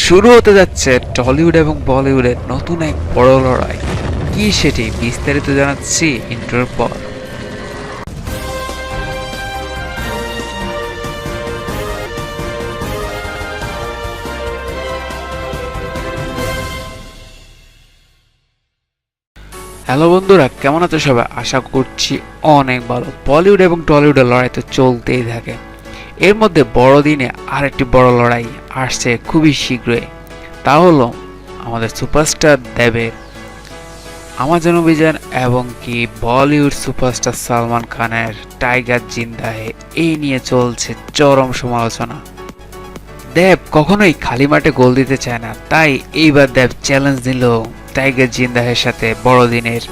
শুরু হতে যাচ্ছে টলিউড এবং বলিউডের নতুন এক বড় লড়াই। কি সেটি বিস্তারিত জানাচ্ছি ইন্ট্রোর পর। হ্যালো বন্ধুরা, কেমন আছো সবাই? আশা করছি অনেক ভালো। বলিউড এবং টলিউডের লড়াই তো চলতেই থাকে। এর মধ্যে বড়দিনে আরেকটি বড় লড়াই আসছে খুবই শীঘ্রই। তা হলো আমাদের সুপারস্টার দেবের আমাজন অভিযান এবং কি বলিউড সুপারস্টার সালমান খানের টাইগার জিন্দা হে, এই নিয়ে চলছে চরম সমালোচনা। দেব কখনোই খালি মাঠে গোল দিতে চায় না, তাই এইবার দেব চ্যালেঞ্জ দিল টাইগার জিন্দা হের সাথে বড়দিনের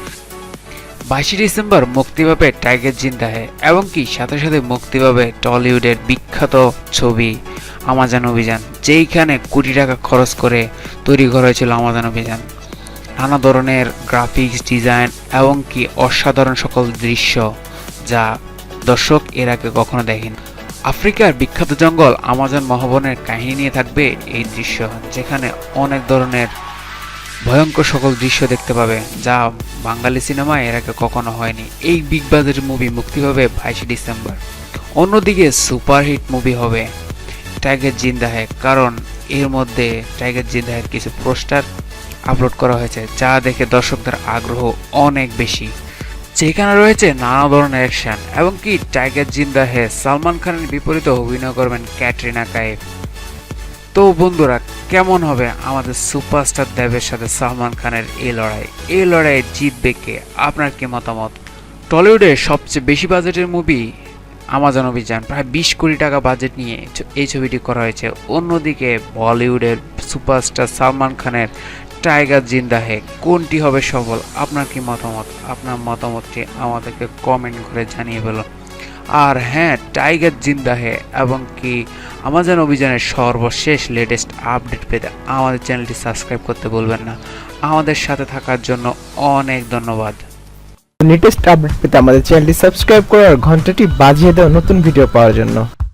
22 ডিসেম্বর মুক্তি পাবে টাইগার জিন্দা হে এবং কি সাথে সাথে মুক্তি পাবে টলিউডের বিখ্যাত ছবি আমাজন অভিযান, যেইখানে কোটি টাকা খরচ করে তৈরি করা হয়েছিল আমাজন অভিযান। নানা ধরনের গ্রাফিক্স ডিজাইন এবং কি অসাধারণ সকল দৃশ্য, যা দর্শক এর আগে কখনো দেখেন। আফ্রিকার বিখ্যাত জঙ্গল আমাজন মহাবনের কাহিনী নিয়ে থাকবে এই দৃশ্য, যেখানে অনেক ধরনের ভয়ঙ্কর সকল দৃশ্য দেখতে পাবে, যা বাঙালি সিনেমায় এর আগে কখনো হয়নি। এই বিগ বাজেট মুভি মুক্তি পাবে 22 ডিসেম্বর। অন্যদিকে সুপারহিট মুভি হবে টাইগার জিন্দা হে, কারণ এর মধ্যে টাইগার জিন্দা হের কিছু পোস্টার আপলোড করা হয়েছে, যা দেখে দর্শকদের আগ্রহ অনেক বেশি। যেখানে রয়েছে নানা ধরনের অ্যাকশন এবং কি টাইগার জিন্দা হে সালমান খানের বিপরীতে অভিনয় করবেন ক্যাটরিনা কাইফ। তো বন্ধুরা, কেমন হবে আমাদের সুপারস্টার দেবের সাথে সালমান খানের এই লড়াই? এই লড়াইয়ে জিতবে কে? আপনার কি মতামত? টলিউডের সবচেয়ে বেশি বাজেটের মুভি আমাজন অভিযান, প্রায় 20 কোটি টাকা বাজেট নিয়ে এই ছবিটি করা হয়েছে। অন্যদিকে বলিউডের সুপারস্টার সালমান খানের টাইগার জিন্দা হে, কোনটি হবে সফল? আপনার কি মতামত? আপনার মতামতটি আমাদেরকে কমেন্ট করে জানিয়ে ফেলুন। আর হ্যাঁ, টাইগার জিন্দা হে এবং কি আমাজন অভিযানের সর্বশেষ লেটেস্ট আপডেট পেতে আমাদের চ্যানেলটি সাবস্ক্রাইব করতে ভুলবেন না। আমাদের সাথে থাকার জন্য অনেক ধন্যবাদ। লেটেস্ট আপডেট পেতে আমাদের চ্যানেলটি সাবস্ক্রাইব করো আর ঘন্টাটি বাজিয়ে দাও নতুন ভিডিও পাওয়ার জন্য।